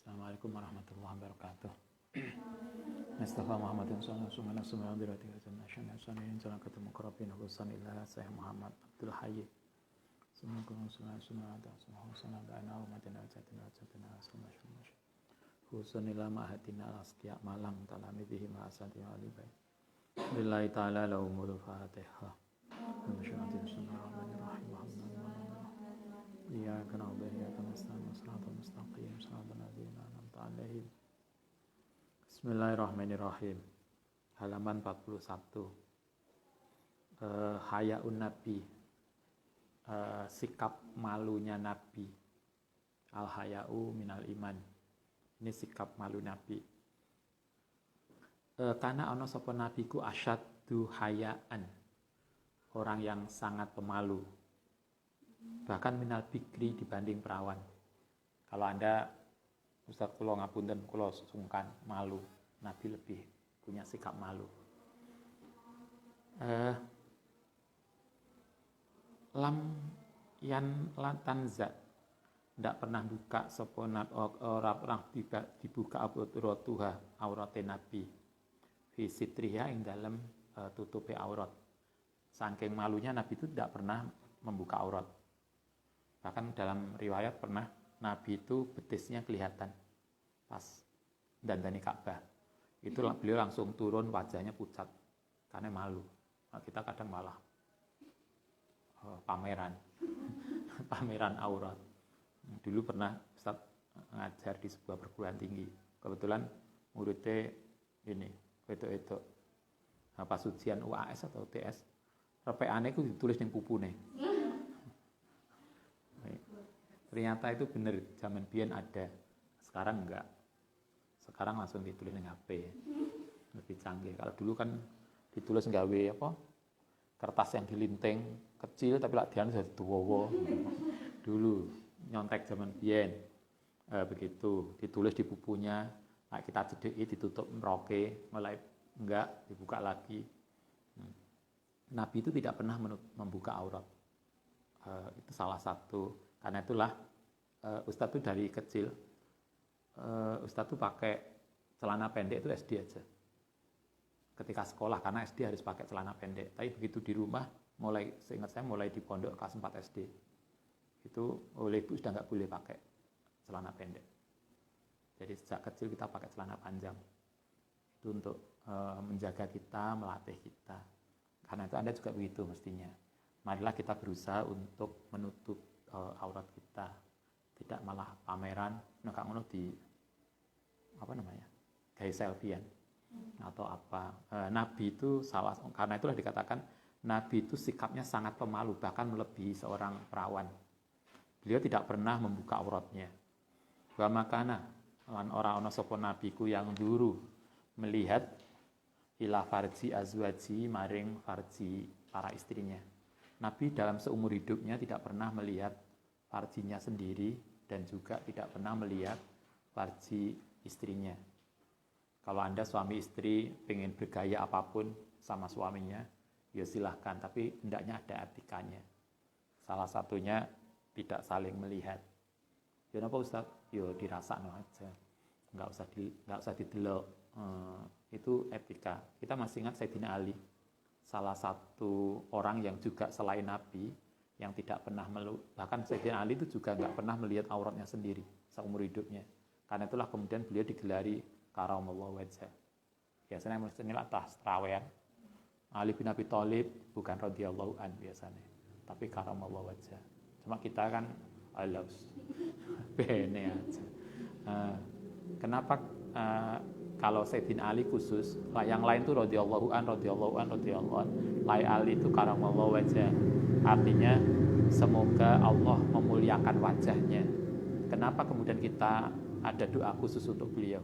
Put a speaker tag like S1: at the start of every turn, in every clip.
S1: Assalamualaikum warahmatullahi wabarakatuh. Mustafa Muhammadin sallallahu alaihi wasallam summa dirati wa sanna sanin jalan ketemu qarabin husan illa Syekh Muhammad Abdul Hayy. Assalamualaikum warahmatullahi wabarakatuh. Husan ila mahatina asqiya malam talamidihi ma asati alibai. Billahi ta'ala lahumul fatihah. Iyyaka na'budu wa iyyaka nasta'in shiratal mustaqim shiratal ladzina an'amta 'alaihim. Bismillahirrahmanirrahim. Halaman 41. Hayaun Nabi. Sikap malunya Nabi. Al-haya'u minal iman. Ini sikap malu Nabi. Karena ana sapa nabi ku asyaddu hayaan. Orang yang sangat pemalu. Bahkan minal bikri dibanding perawan. Kalau Anda Ustaz kula ngapunten kula sungkan malu, Nabi lebih punya sikap malu. Lam yan lantanza ndak pernah buka sapa orang dibuka auratuha aurate Nabi fi sitriha ing dalem tutupe aurat. Saking malunya Nabi itu tidak pernah membuka aurat. Bahkan dalam riwayat pernah Nabi itu betisnya kelihatan pas dandani Ka'bah. Itu beliau langsung turun wajahnya pucat karena malu. Nah, kita kadang malah pameran pameran aurat. Dulu pernah Ustaz ngajar di sebuah perguruan tinggi. Kebetulan muridnya ini itu pas ujian UAS atau UTS, repeane itu ditulis di pupune. Ternyata itu benar, zaman biyen ada. Sekarang enggak. Sekarang langsung ditulis di HP. Lebih canggih. Kalau dulu kan ditulis nggawe apa? Kertas yang dilinting kecil tapi lak dianu dadi dawa. Dulu nyontek zaman biyen. Begitu, ditulis di bukunya, nah kita cedeki ditutup meroke, mulai enggak dibuka lagi. Nabi itu tidak pernah membuka aurat. Itu salah satu. Karena itulah Ustadz itu dari kecil, Ustadz itu pakai celana pendek itu SD aja. Ketika sekolah, karena SD harus pakai celana pendek. Tapi begitu di rumah, seingat saya mulai di pondok kelas 4 SD. Itu oleh ibu sudah nggak boleh pakai celana pendek. Jadi sejak kecil kita pakai celana panjang. Itu untuk menjaga kita, melatih kita. Karena itu Anda juga begitu mestinya. Marilah kita berusaha untuk menutup aurat kita, tidak malah pameran, nekak ngono di apa namanya, gaya selfie-an atau apa. Nabi itu salah, karena itulah dikatakan Nabi itu sikapnya sangat pemalu, bahkan melebihi seorang perawan. Beliau tidak pernah membuka auratnya. Wa makana lan ora ana sapa nabiku yang duru melihat ila farji azwaji maring farji para istrinya. Nabi dalam seumur hidupnya tidak pernah melihat farjinya sendiri dan juga tidak pernah melihat farji istrinya. Kalau Anda suami istri pengen bergaya apapun sama suaminya, ya silahkan, tapi hendaknya ada etikanya. Salah satunya tidak saling melihat. Ya napa Ustaz? Yo dirasakno aja. Enggak usah didelok. Itu etika. Kita masih ingat Sayyidina Ali, salah satu orang yang juga selain Nabi yang tidak pernah bahkan Sayyidina Ali itu juga nggak pernah melihat auratnya sendiri seumur hidupnya. Karena itulah kemudian beliau digelari karamallahu wajhah. Biasanya mestinya atas terawean. Ali bin Abi Thalib bukan radhiyallahu an biasanya, tapi karamallahu wajhah. Cuma kita kan alaus bene aja. Kenapa kalau Sayyidina Ali khusus, yang lain tuh radhiyallahu an. Lai Ali itu karamallahu wajhah. Artinya semoga Allah memuliakan wajahnya. Kenapa kemudian kita ada doa khusus untuk beliau?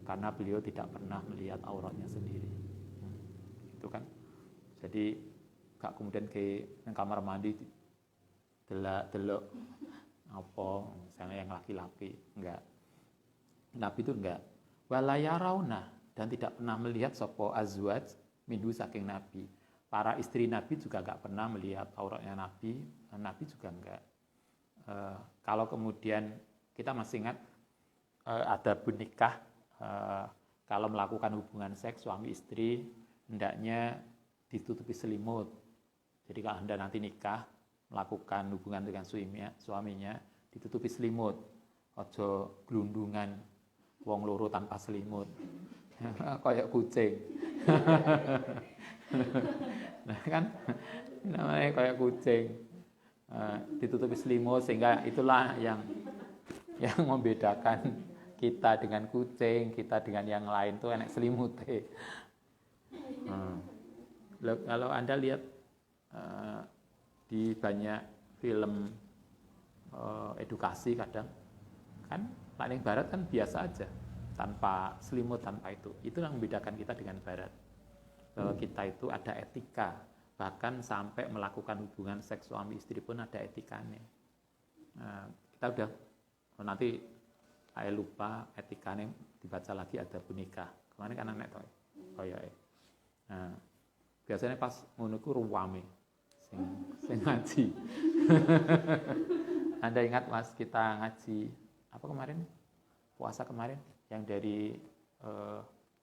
S1: Karena beliau tidak pernah melihat auratnya sendiri. Itu kan. Jadi gak kemudian ke kamar mandi delok apa misalnya yang laki-laki, enggak. Nabi itu enggak. Walayarauna, dan tidak pernah melihat sapa azwaj minhu saking Nabi. Para istri Nabi juga enggak pernah melihat auratnya Nabi. Nabi juga enggak. Kalau kemudian kita masih ingat ada nikah, kalau melakukan hubungan seks suami istri hendaknya ditutupi selimut. Jadi kalau Anda nanti nikah melakukan hubungan dengan suaminya ditutupi selimut. Ojo glundungan wong loro tanpa selimut. Kayak kucing. Nah kan namanya kayak kucing. Ditutupi selimut sehingga itulah yang membedakan kita dengan kucing, kita dengan yang lain tuh enak selimut. Kalau Anda lihat di banyak film edukasi kadang kan paling barat kan biasa aja tanpa selimut, tanpa itu yang membedakan kita dengan barat, bahwa kita itu ada etika, bahkan sampai melakukan hubungan seks suami istri pun ada etikanya. Kita udah nanti saya lupa etikanya, dibaca lagi ada nikah kemarin kan anak toh biasanya pas ngono ku ruwame sing ngaji. Anda ingat Mas kita ngaji apa kemarin, puasa kemarin yang dari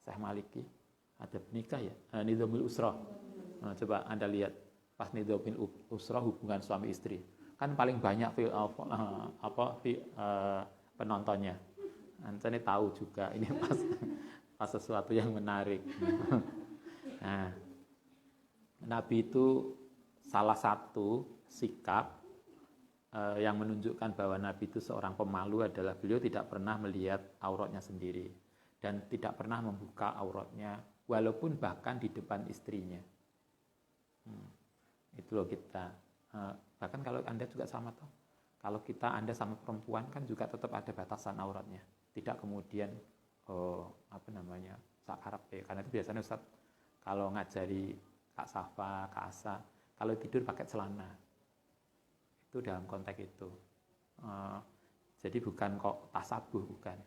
S1: Syekh Maliki ada nikah ya, Nidhamul Usrah. Coba Anda lihat pas Nidhamul Usrah hubungan suami istri kan paling banyak penontonnya. Anda ini tahu juga ini pas sesuatu yang menarik. Nah, Nabi itu salah satu sikap yang menunjukkan bahwa Nabi itu seorang pemalu adalah beliau tidak pernah melihat auratnya sendiri dan tidak pernah membuka auratnya walaupun bahkan di depan istrinya. Itu loh kita. Bahkan kalau Anda juga sama toh. Kalau Anda sama perempuan kan juga tetap ada batasan auratnya. Tidak kemudian sakarep ya. Karena itu biasanya Ustaz kalau ngajari Kak Safa, Kak Asa, kalau tidur pakai celana. Itu dalam konteks itu. Jadi bukan kok tasabuh, bukan.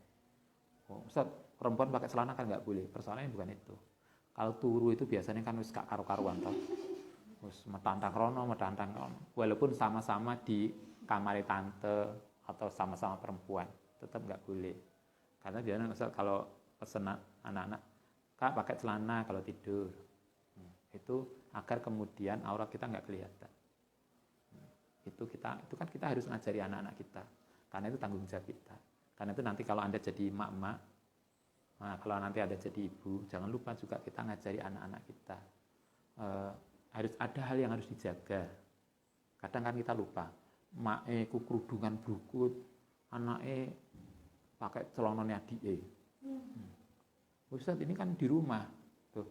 S1: Ustaz, perempuan pakai celana kan nggak boleh. Persoalannya bukan itu. Kalau turu itu biasanya kan wis gak karu-karuan toh. Wis metantang rono. Walaupun sama-sama di kamar tante atau sama-sama perempuan, tetap nggak boleh. Karena biasanya Ustaz kalau pesen anak-anak, Kak pakai celana kalau tidur. Itu agar kemudian aurat kita nggak kelihatan. Itu kan kita harus ngajari anak-anak kita. Karena itu tanggung jawab kita. Karena itu nanti kalau Anda jadi emak-emak, kalau nanti Anda jadi ibu, jangan lupa juga kita ngajari anak-anak kita. Harus ada hal yang harus dijaga. Kadang kan kita lupa. Mae ku kerudungan brukut, anake pakai celananya adike. Ustaz ini kan di rumah. Tuh.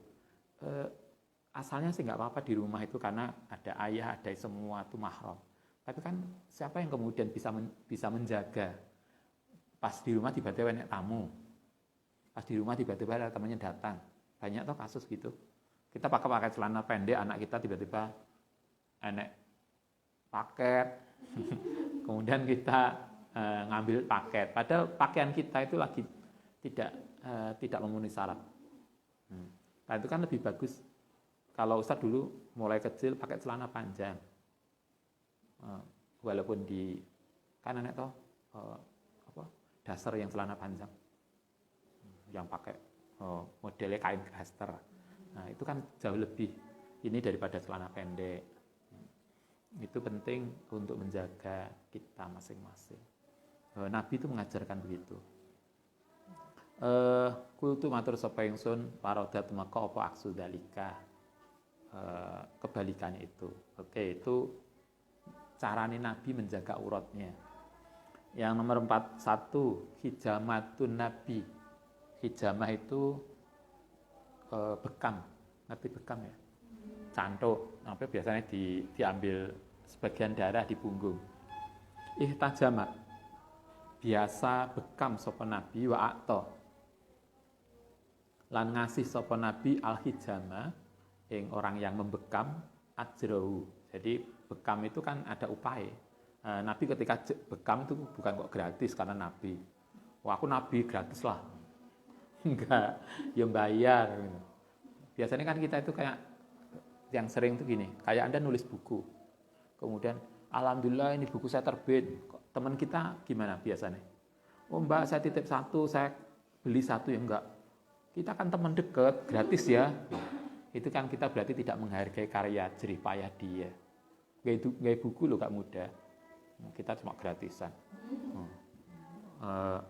S1: Asalnya sih nggak apa-apa di rumah itu karena ada ayah, ada semua itu mahram. Tapi kan siapa yang kemudian bisa menjaga? Pas di rumah tiba-tiba enek tamu. Pas di rumah tiba-tiba ada temannya datang. Banyak toh kasus gitu. Kita pakai celana pendek, anak kita tiba-tiba enek paket. Kemudian kita ngambil paket. Padahal pakaian kita itu lagi tidak memenuhi syarat. Nah itu kan lebih bagus kalau Ustaz dulu mulai kecil pakai celana panjang. Walaupun kan anak toh dasar yang celana panjang, yang pakai modelnya kain gaster. Nah itu kan jauh lebih ini daripada celana pendek. Itu penting untuk menjaga kita masing-masing. Nabi itu mengajarkan begitu. Kultu matur sapa ingsun parodat maka apa aksu dalika. Kebalikannya itu. Oke, itu carane Nabi menjaga auratnya. Yang nomor 41 hijamatun Nabi. Hijamah itu bekam. Ngerti bekam ya? Cantuk, sampai biasanya diambil sebagian darah di punggung. Ihtajamat, biasa bekam sapa Nabi wa akto. Lan ngasih sapa Nabi al-hijama, yang orang yang membekam ajrahu. Jadi bekam itu kan ada upaya. Nabi ketika bekam itu bukan kok gratis karena Nabi. Wah aku Nabi gratis lah. Enggak, ya bayar. Biasanya kan kita itu kayak yang sering tuh gini, kayak Anda nulis buku, kemudian alhamdulillah ini buku saya terbit. Teman kita gimana biasanya? Oh Mbak, saya titip satu, saya beli satu, ya enggak. Kita kan teman dekat, gratis ya. Itu kan kita berarti tidak menghargai karya jerih payah dia. Gaya buku loh gak mudah. Kita cuma gratisan.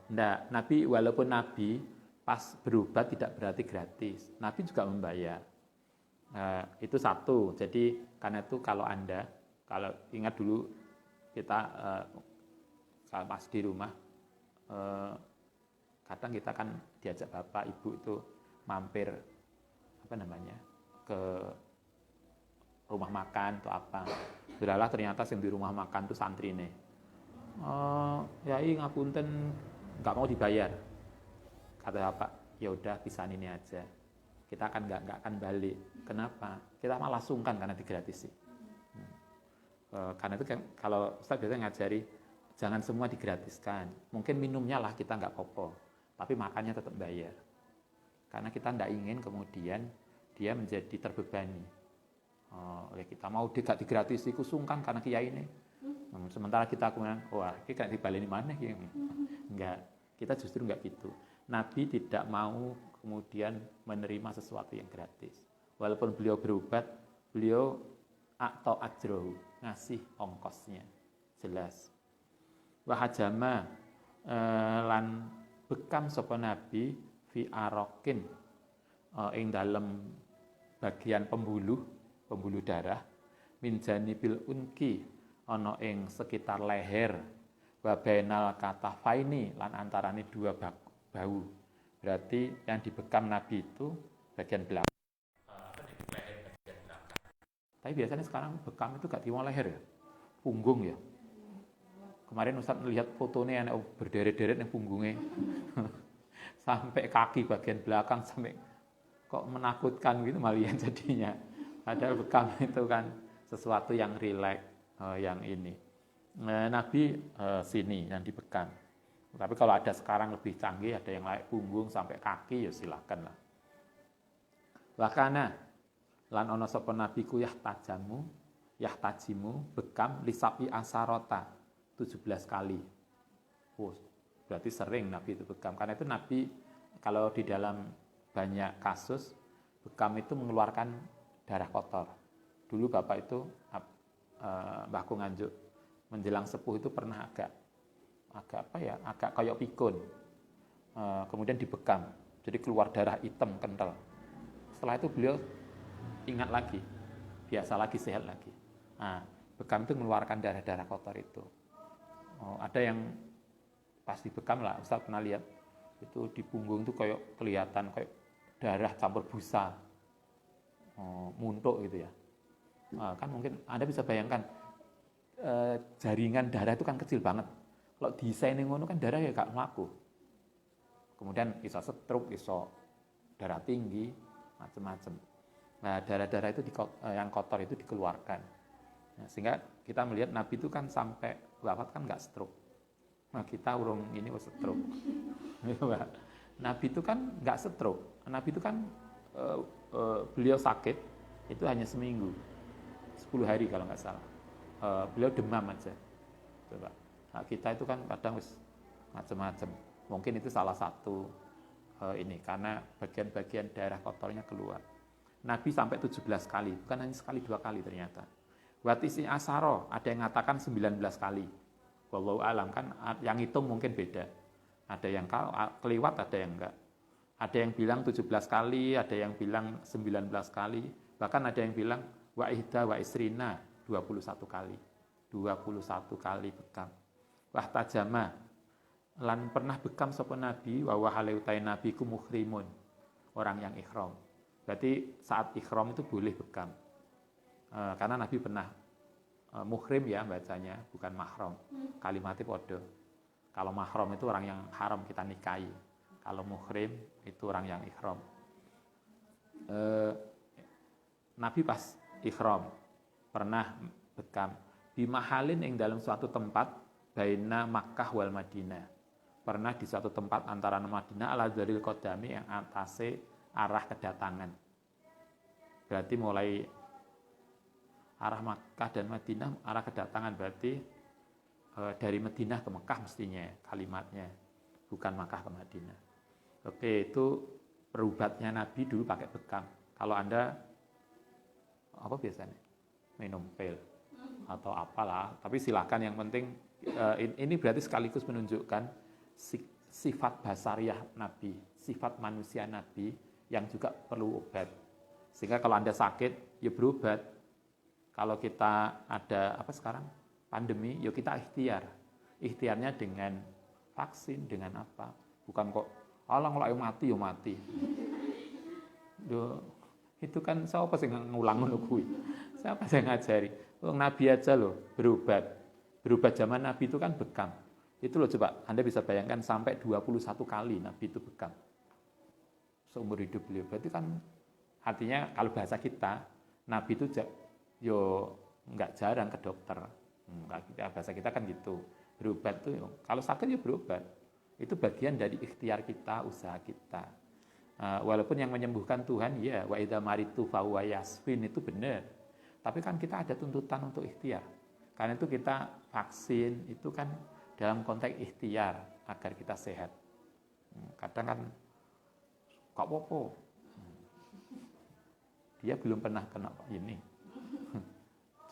S1: Enggak, Nabi walaupun Nabi pas berobat tidak berarti gratis. Nabi juga membayar. Itu satu. Jadi karena itu kalau ingat dulu kita kalau pas di rumah, kadang kita kan diajak bapak ibu itu mampir ke rumah makan atau apa. Sudahlah ternyata yang di rumah makan itu santri nih. Yai ngapunten nggak mau dibayar. Kata bapak, ya udah pisahin ini aja. Kita akan nggak akan balik. Kenapa? Kita malah sungkan karena digratisi. Karena itu kan kalau Ustaz biasanya ngajari jangan semua digratiskan. Mungkin minumnya lah kita nggak apa-apa, tapi makannya tetap bayar. Karena kita tidak ingin kemudian dia menjadi terbebani. Oleh kita mau tidak digratisi, kusungkan karena kiai ini. Sementara kita kemudian, wah, ini kan dibaleni mana? Enggak, kita justru enggak gitu. Nabi tidak mau kemudian menerima sesuatu yang gratis. Walaupun beliau berobat, beliau atau ajrohu, ngasih ongkosnya, jelas. Wahajama lan bekam sapa Nabi fi arokin ing dalem bagian pembuluh darah min janibil unki ana ing sekitar leher wa bainal katafaini lan antarane dua bahu. Berarti yang dibekam Nabi itu bagian belakang. Leher bagian belakang. Tapi biasanya sekarang bekam itu gak cuma leher ya, punggung ya. Kemarin Ustaz melihat fotonya yang berderet-deret yang punggungnya sampai kaki bagian belakang, sampai kok menakutkan gitu malian jadinya. Padahal bekam itu kan sesuatu yang rileks, yang ini. Nabi sini yang dibekam. Tapi kalau ada sekarang lebih canggih, ada yang layak punggung sampai kaki, ya silakan lah. Wakana lan ono sapa nabi ku yahtajimu bekam lisapi asarota 17 kali. Berarti sering Nabi itu bekam. Karena itu Nabi kalau di dalam banyak kasus bekam itu mengeluarkan darah kotor. Dulu Bapak itu Mbahku Nganjuk menjelang sepuh itu pernah agak kayak pikun. Kemudian dibekam. Jadi keluar darah hitam kental. Setelah itu beliau ingat lagi, biasa lagi, sehat lagi. Nah, bekam itu mengeluarkan darah-darah kotor itu. Ada yang pas dibekam lah, Ustaz pernah lihat itu di punggung itu kayak kelihatan kayak darah campur busa, muntuk gitu ya. Kan mungkin Anda bisa bayangkan jaringan darah itu kan kecil banget. Kalau disaini ngono kan darah ya gak mlaku. Kemudian bisa stroke, bisa darah tinggi, macam-macam. Nah, darah-darah itu yang kotor itu dikeluarkan. Nah, sehingga kita melihat Nabi itu kan sampai wafat kan nggak stroke. Nah, kita urung ini stroke. Nabi itu kan nggak stroke. Nabi itu kan beliau sakit itu hanya seminggu, 10 hari kalau nggak salah. Beliau demam aja. Coba. Nah, kita itu kan kadang macam-macam. Mungkin itu salah satu ini karena bagian-bagian darah kotornya keluar. Nabi sampai 17 kali, bukan hanya sekali 2 kali ternyata. Watisi asaro, ada yang mengatakan 19 kali. Wallahu alam, kan yang hitung mungkin beda. Ada yang keliwat, ada yang enggak. Ada yang bilang 17 kali, ada yang bilang 19 kali, bahkan ada yang bilang wa ihda wa isrina 21 kali. 21 kali bekam. Wah tajama lan pernah bekam sapa nabi wa halautai nabi ku muhrimun, orang yang ihram. Berarti saat ihram itu boleh bekam. Karena Nabi pernah muhrim ya bacanya, bukan mahram. Kalimatnya podo. Kalau mahram itu orang yang haram kita nikahi. Kalau muhrim itu orang yang ihram. Nabi pas ihram pernah bekam di mahalin yang dalam suatu tempat baina Makkah wal Madinah. Pernah di suatu tempat antara Madinah ala dzaril qadami yang atase arah kedatangan. Berarti mulai arah Makkah dan Madinah, arah kedatangan berarti dari Madinah ke Mekah mestinya kalimatnya. bukan Makkah ke Madinah. Oke, itu perubatnya Nabi dulu pakai bekam. Kalau Anda apa biasanya? Minum pil atau apalah, tapi silakan, yang penting ini berarti sekaligus menunjukkan sifat basariah Nabi, sifat manusia Nabi yang juga perlu obat. Sehingga kalau Anda sakit, ya berobat. Kalau kita ada apa sekarang? Pandemi, ya kita ikhtiar. Ikhtiarnya dengan vaksin, dengan apa? Bukan kok, alang lah mati, ya mati. Itu kan siapa sih ngulang ngono kuwi? Siapa yang ngajari? Nabi aja loh berobat. Berobat zaman Nabi itu kan bekam. Itu loh, coba Anda bisa bayangkan sampai 21 kali Nabi itu bekam. Seumur hidup beliau. Berarti kan artinya kalau bahasa kita, Nabi itu yo nggak jarang ke dokter. Bahasa kita kan gitu. Berobat tuh kalau sakit ya berobat. Itu bagian dari ikhtiar kita, usaha kita. Walaupun yang menyembuhkan Tuhan, ya wa idza maritu fa huwa yasfin, itu benar. Tapi kan kita ada tuntutan untuk ikhtiar. Karena itu kita vaksin itu kan dalam konteks ikhtiar agar kita sehat. Kadang kan kok popo. Dia belum pernah kena ini.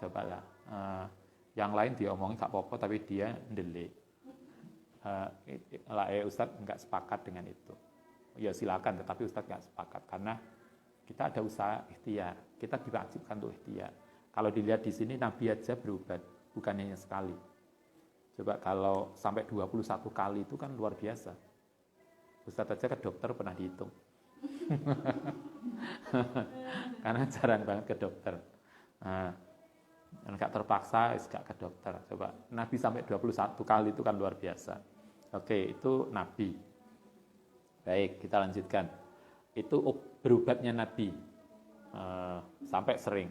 S1: Cobalah. Yang lain dia omongin gak apa-apa tapi dia ndelik. Ustadz enggak sepakat dengan itu. Ya silakan, tetapi Ustadz enggak sepakat karena kita ada usaha ikhtiar. Kita diwajibkan untuk ikhtiar. Kalau dilihat di sini Nabi aja berobat, bukan hanya sekali. Coba kalau sampai 21 kali itu kan luar biasa. Ustadz aja ke dokter pernah dihitung. Karena jarang banget ke dokter. Enggak terpaksa, enggak ke dokter. Coba Nabi sampai 21 kali itu kan luar biasa. Oke, itu Nabi. Baik, kita lanjutkan. Itu berobatnya Nabi. Sampai sering.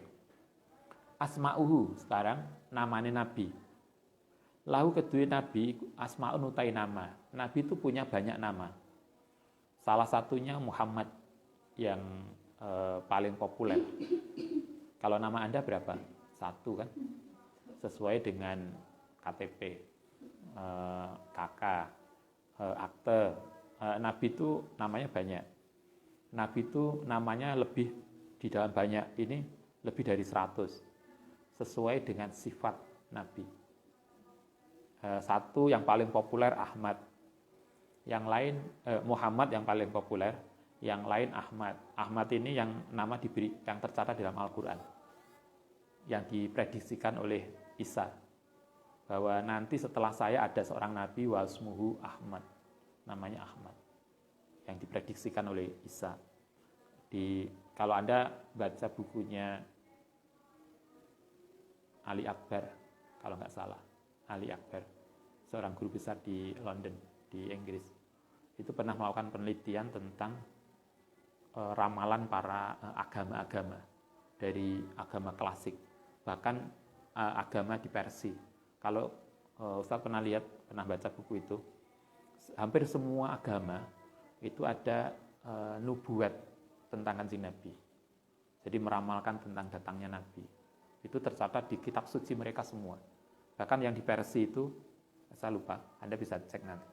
S1: Asma'uhu, sekarang namanya Nabi. Lahu kedua Nabi, asma'un utai nama. Nabi itu punya banyak nama. Salah satunya Muhammad yang paling populer. Kalau nama Anda berapa? 1 kan? Sesuai dengan KTP, KK, akte. Nabi itu namanya banyak. Nabi itu namanya lebih di dalam banyak ini lebih dari 100. Sesuai dengan sifat Nabi. 1 yang paling populer Ahmad. Yang lain Muhammad yang paling populer, yang lain Ahmad. Ahmad ini yang nama diberi, yang tercatat dalam Al-Qur'an. Yang diprediksikan oleh Isa. Bahwa nanti setelah saya ada seorang nabi wasmuhu Ahmad. Namanya Ahmad. Yang diprediksikan oleh Isa. Kalau Anda baca bukunya Ali Akbar, kalau nggak salah, Ali Akbar, seorang guru besar di London, di Inggris, itu pernah melakukan penelitian tentang ramalan para agama-agama dari agama klasik, bahkan agama di Persia. Kalau Ustaz pernah baca buku itu, hampir semua agama itu ada nubuat tentang Kanjeng Nabi. Jadi meramalkan tentang datangnya Nabi. Itu tercatat di kitab suci mereka semua. Bahkan yang di Persia itu, saya lupa, Anda bisa cek nanti.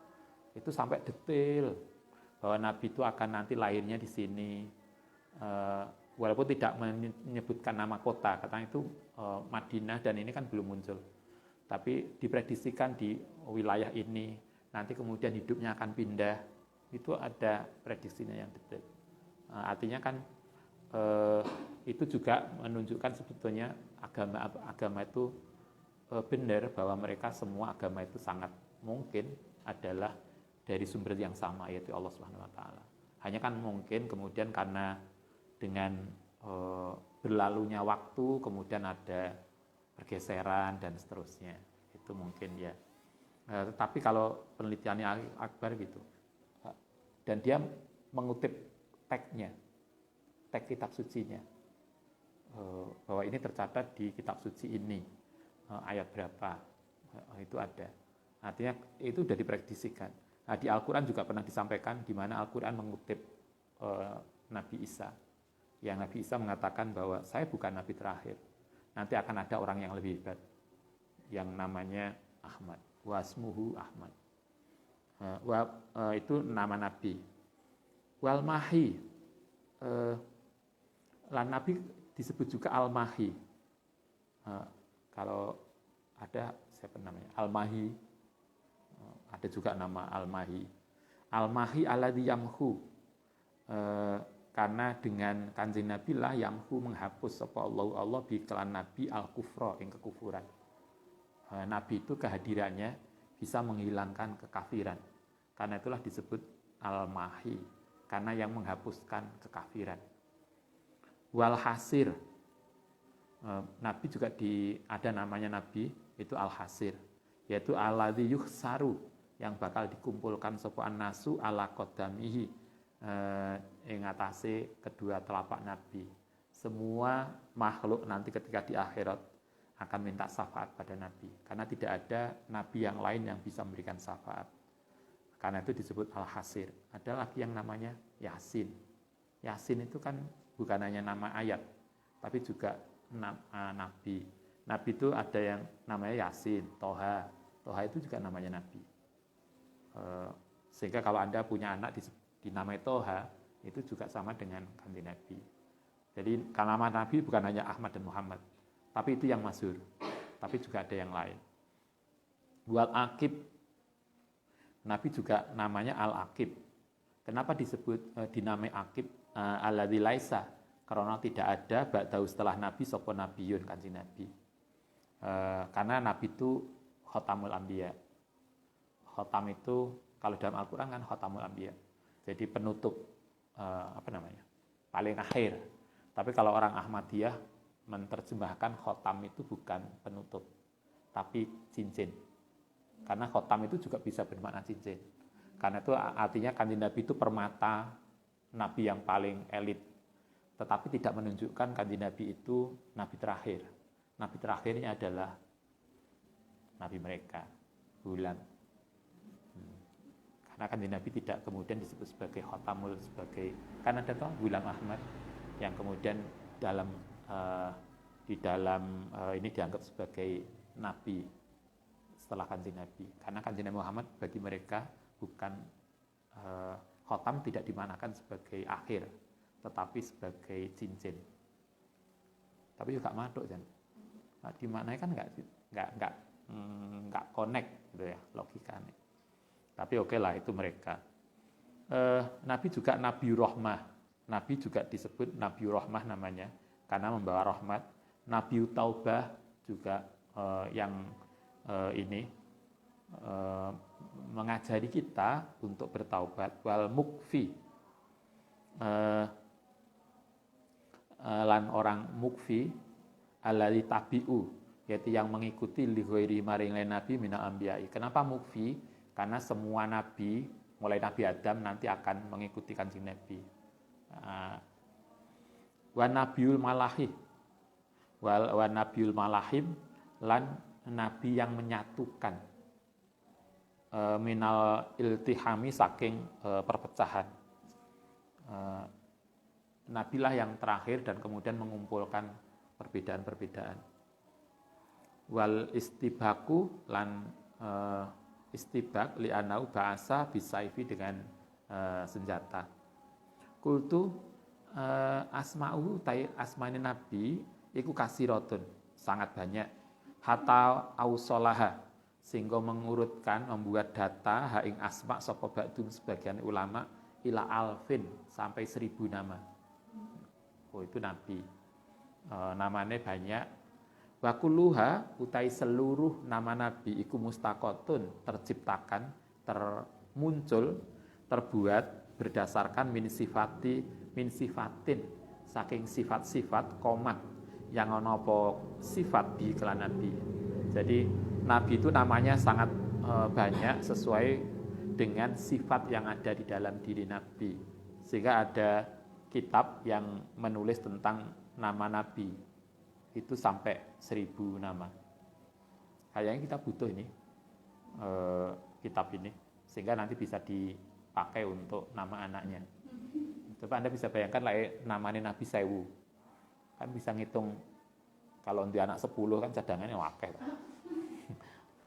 S1: Itu sampai detail bahwa Nabi itu akan nanti lahirnya di sini. Walaupun tidak menyebutkan nama kota, katanya itu Madinah dan ini kan belum muncul. Tapi diprediksikan di wilayah ini, nanti kemudian hidupnya akan pindah. Itu ada prediksinya yang detail. Artinya kan itu juga menunjukkan sebetulnya agama itu benar bahwa mereka semua agama itu sangat mungkin adalah dari sumber yang sama, yaitu Allah Subhanahu wa taala. Hanya kan mungkin kemudian karena dengan berlalunya waktu kemudian ada pergeseran dan seterusnya. Itu mungkin ya. Tetapi kalau penelitiannya Ali Akbar gitu. Dan dia mengutip tag kitab sucinya. Bahwa ini tercatat di kitab suci ini. Ayat berapa. Itu ada. Artinya itu sudah diprediksikan. Nah, di Al-Quran juga pernah disampaikan di mana Al-Quran mengutip Nabi Isa. Yang Nabi Isa mengatakan bahwa saya bukan Nabi terakhir. Nanti akan ada orang yang lebih hebat. Yang namanya Ahmad. Wasmuhu Ahmad. Itu nama nabi. Wal mahi, lan nabi disebut juga al mahi. Kalau ada siapa namanya al mahi, ada juga nama al mahi. Al mahi alladzi yamhu, karena dengan kanjeng nabi lah yamhu menghapus sapa Allah bi kelan nabi al kufra ing kekufuran. Nabi itu kehadirannya bisa menghilangkan kekafiran. Karena itulah disebut al-mahi, karena yang menghapuskan kekafiran. Wal hasir, Nabi juga ada namanya Nabi, itu al-hasir, yaitu alladzi yuhsaru, yang bakal dikumpulkan sapa nasu ala qadamihi, ing atase kedua telapak Nabi. Semua makhluk nanti ketika di akhirat akan minta syafaat pada Nabi, karena tidak ada Nabi yang lain yang bisa memberikan syafaat. Karena itu disebut al-hasir. Ada lagi yang namanya Yasin. Yasin itu kan bukan hanya nama ayat, tapi juga Nabi. Nabi itu ada yang namanya Yasin, Toha. Toha itu juga namanya Nabi. Sehingga kalau Anda punya anak dinamai Toha, itu juga sama dengan kanjeng Nabi. Jadi nama Nabi bukan hanya Ahmad dan Muhammad, tapi itu yang masyhur. Tapi juga ada yang lain. Wal Aqib, Nabi juga namanya Al-Aqib. Kenapa disebut dinamai Aqib? Alladzi laisa, karena tidak ada ba'dahu setelah Nabi sapa nabiyun, kanjeng Nabi. Karena Nabi itu khotamul anbiya. Khotam itu kalau dalam Al-Qur'an kan khotamul anbiya. Jadi penutup paling akhir. Tapi kalau orang Ahmadiyah menerjemahkan khotam itu bukan penutup, tapi cincin. Karena khotam itu juga bisa bermakna cincin. Karena itu artinya kanjeng Nabi itu permata, Nabi yang paling elit. Tetapi tidak menunjukkan kanjeng Nabi itu Nabi terakhir. Nabi terakhirnya adalah Nabi mereka, bulan. Karena kanjeng Nabi tidak kemudian disebut sebagai khotamul, karena ada toh Ghulam Ahmad yang kemudian di dalam ini dianggap sebagai nabi setelah kanjeng Nabi. Karena kanjeng Nabi Muhammad bagi mereka bukan khotam, tidak dimanakan sebagai akhir, tetapi sebagai cincin. Tapi juga maduk kan. Dimaknai kan nggak connect gitu ya logikanya. Tapi oke lah itu mereka. Nabi juga Nabi Rahmah. Nabi juga disebut Nabi Rahmah namanya, karena membawa rahmat. Nabi Taubah juga yang mengajari kita untuk bertaubat. Wal mukfi, lan orang mukfi alladzi tabi'u, yaitu yang mengikuti li ghairi maring lain nabi minal anbiya'i. Kenapa mukfi? Karena semua nabi mulai Nabi Adam nanti akan mengikuti kanjeng Nabi. Wa nabiul malahih, wa nabiul malahim, lan nabi yang menyatukan, minal iltihami, saking perpecahan. Nabilah yang terakhir dan kemudian mengumpulkan perbedaan-perbedaan. Wal istibaku, lan istibak li'anau bahasa bisaifi, dengan senjata. Kultu asma'u tai asmani nabi iku kasiratun, sangat banyak. Hatta ausolaha, sehingga mengurutkan, membuat data haing asma sapa ba'dum sebagian ulama ila alfin, sampai 1000 nama. Oh itu nabi. Namanya banyak. Wa kulluha, utai seluruh nama nabi iku mustaqotun, terciptakan, termuncul, terbuat berdasarkan min sifatin, saking sifat-sifat komat yang ana apa sifat di kelan nabi. Jadi nabi itu namanya sangat banyak sesuai dengan sifat yang ada di dalam diri nabi. Sehingga ada kitab yang menulis tentang nama nabi itu sampai 1000 nama. Kayaknya kita butuh ini kitab ini, sehingga nanti bisa dipakai untuk nama anaknya. Coba Anda bisa bayangkan lah namanya Nabi Sewu, kan bisa ngitung kalau dia anak 10 kan cadangannya wakil.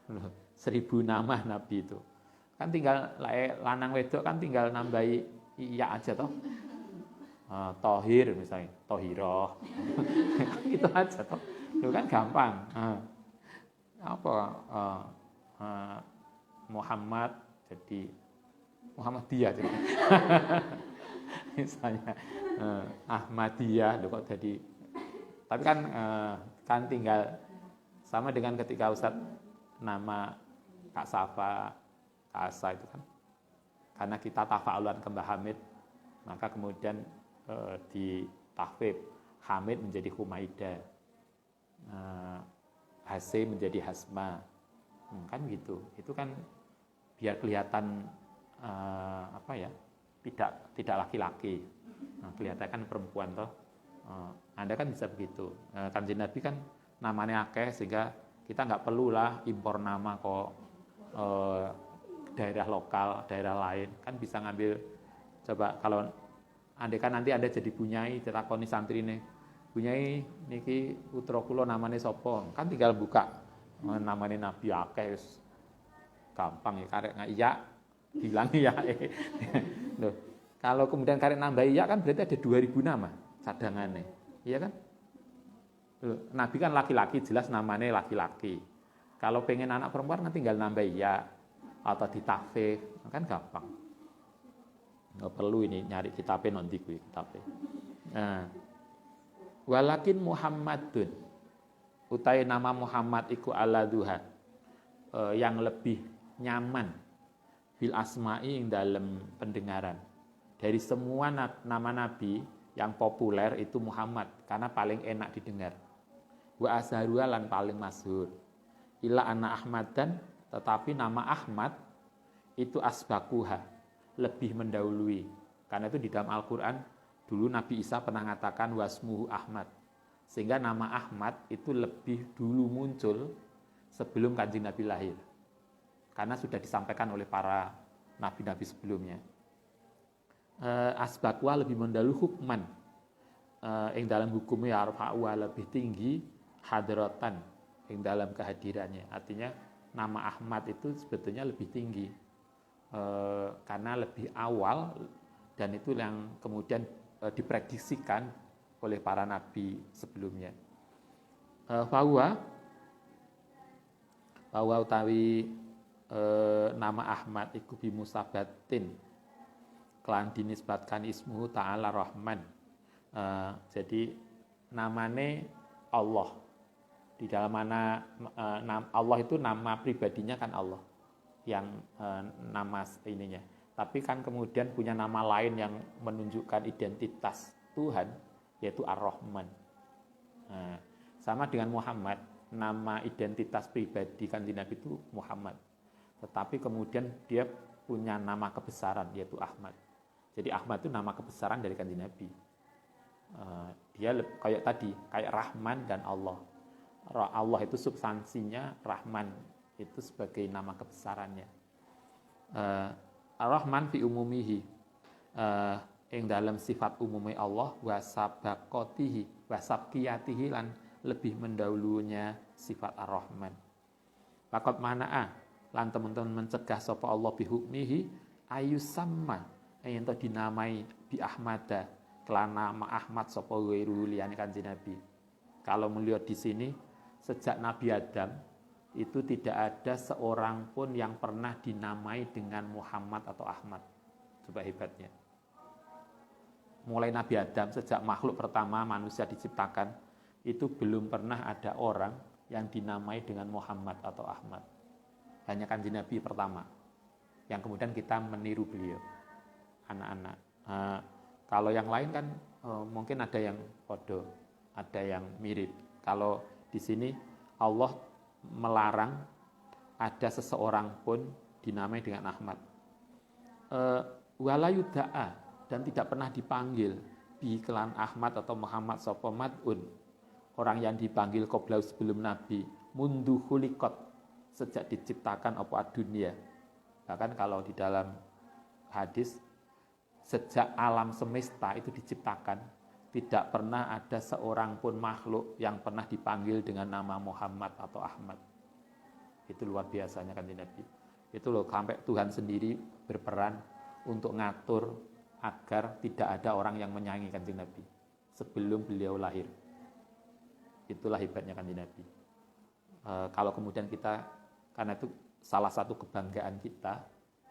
S1: 1000 nama Nabi itu. Kan tinggal lanang wedok kan tinggal nambahi iya aja toh. Tohir misalnya, tohiroh. Itu aja toh. Itu kan gampang. Apa Muhammad jadi Muhammadiyah jadi. Misalnya Ahmadiyah loh kok jadi. Tapi kan tinggal sama dengan ketika Ustadz nama Kak Safa, Kak Asa itu kan. Karena kita tafa'ulan ke Mbah Hamid, maka kemudian di tahfidz Hamid menjadi Humaidah, Hasim menjadi Hasma, kan gitu. Itu kan biar kelihatan tidak laki-laki, kelihatan kan perempuan toh. Anda kan bisa begitu. Kanjeng Nabi kan namanya akeh sehingga kita nggak perlulah impor nama kok daerah lokal, daerah lain kan bisa ngambil. Coba kalau andai kan nanti Anda jadi bunyai, ditakoni santri nih, bunyai niki putra kula namanya sapa? Kan tinggal buka namanya Nabi akeh, gampang ya, karek iya bilang iya. Loh, kalau kemudian karek nambah iya kan berarti ada 2000 nama cadangannya, iya kan? Loh, Nabi kan laki-laki, jelas namanya laki-laki. Kalau pengen anak perempuan kan tinggal nambah iya atau ditakfif, kan gampang. Nggak perlu ini nyari kitabnya nanti gue kitabnya. Walakin Muhammadun, utai nama Muhammad iku aladuha, yang lebih nyaman bil asma'i yang dalam pendengaran. Dari semua nama nabi yang populer itu Muhammad karena paling enak didengar. Wa azharuha lan paling masyhur. Ila anna Ahmadan, tetapi nama Ahmad itu asbakuha, lebih mendahului. Karena itu di dalam Al-Quran dulu Nabi Isa pernah mengatakan wasmuhu Ahmad, sehingga nama Ahmad itu lebih dulu muncul sebelum Kanjeng Nabi lahir, karena sudah disampaikan oleh para nabi-nabi sebelumnya. Asbaqwa lebih mendahului hukman, yang dalam hukumnya arfa'wa lebih tinggi, hadratan yang dalam kehadirannya. Artinya nama Ahmad itu sebetulnya lebih tinggi karena lebih awal, dan itu yang kemudian diprediksikan oleh para nabi sebelumnya. Bahwa utawi nama Ahmad iku bimusabatin kelan dinisbatkan ismuhu ta'ala Rahman. Jadi namanya Allah, di dalam mana Allah itu nama pribadinya kan Allah yang nama ininya, tapi kan kemudian punya nama lain yang menunjukkan identitas Tuhan, yaitu Ar-Rahman. Sama dengan Muhammad, nama identitas pribadi Kanjeng Nabi itu Muhammad, tetapi kemudian dia punya nama kebesaran yaitu Ahmad. Jadi Ahmad itu nama kebesaran dari Kanjeng Nabi. Dia kayak tadi, kayak Rahman dan Allah. Allah itu substansinya, Rahman itu sebagai nama kebesarannya. Ar-Rahman fi umumihi, yang dalam sifat umumnya Allah, wasabaqatihi, wasabqiyatihi, lan lebih mendahulunya sifat Ar-Rahman. Faqad mana'a, lan teman-teman mencegah sapa Allah bihukmihi ayusamma, yang itu dinamai bi Ahmada, kelan nama Ahmad sapa ghairu liyane Kanjeng Nabi. Kalau melihat di sini, sejak Nabi Adam itu tidak ada seorang pun yang pernah dinamai dengan Muhammad atau Ahmad. Coba hebatnya. Mulai Nabi Adam, sejak makhluk pertama manusia diciptakan, itu belum pernah ada orang yang dinamai dengan Muhammad atau Ahmad. Hanya Kanjeng Nabi pertama, yang kemudian kita meniru beliau, anak-anak. Kalau yang lain kan mungkin ada yang podo, ada yang mirip. Kalau di sini Allah melarang ada seseorang pun dinamai dengan Ahmad. Wala yuda'a, dan tidak pernah dipanggil bi kelan Ahmad atau Muhammad sapa mad'un, orang yang dipanggil qoblau sebelum Nabi, mundu khuliqat, sejak diciptakan apa dunia. Bahkan kalau di dalam hadis, sejak alam semesta itu diciptakan, tidak pernah ada seorang pun makhluk yang pernah dipanggil dengan nama Muhammad atau Ahmad. Itu luar biasanya Kanjeng Nabi. Itu loh, sampai Tuhan sendiri berperan untuk ngatur agar tidak ada orang yang menyaingi Kanjeng Nabi sebelum beliau lahir. Itulah hebatnya Kanjeng Nabi. Kalau kemudian kita, karena itu salah satu kebanggaan kita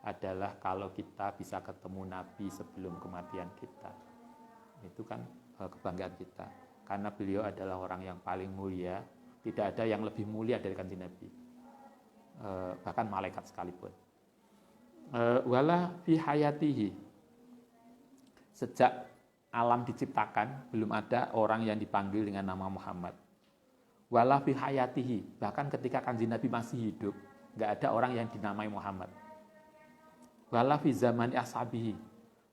S1: adalah kalau kita bisa ketemu Nabi sebelum kematian kita. Itu kan kebanggaan kita. Karena beliau adalah orang yang paling mulia, tidak ada yang lebih mulia dari Kanjeng Nabi. Bahkan malaikat sekalipun. Wala fi hayatihi, sejak alam diciptakan belum ada orang yang dipanggil dengan nama Muhammad. Wala fi hayatihi, bahkan ketika Kanjeng Nabi masih hidup nggak ada orang yang dinamai Muhammad. Wala fi zamani ashabihi,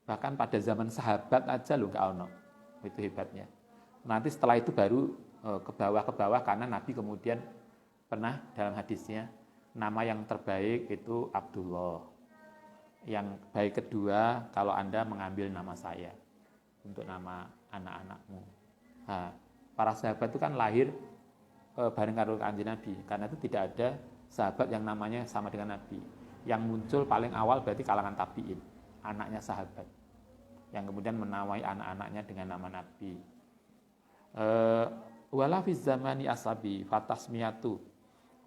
S1: bahkan pada zaman sahabat aja lo nggak ono. Itu hebatnya. Nanti setelah itu baru ke bawah karena Nabi kemudian pernah dalam hadisnya nama yang terbaik itu Abdullah. Yang baik kedua kalau Anda mengambil nama saya untuk nama anak-anakmu. Nah, para sahabat itu kan lahir bareng karo Kanjeng Nabi, karena itu tidak ada sahabat yang namanya sama dengan Nabi. Yang muncul paling awal berarti kalangan tabi'in, anaknya sahabat, yang kemudian menamai anak-anaknya dengan nama Nabi. Wala fi zamani asabi fatasmiyatu,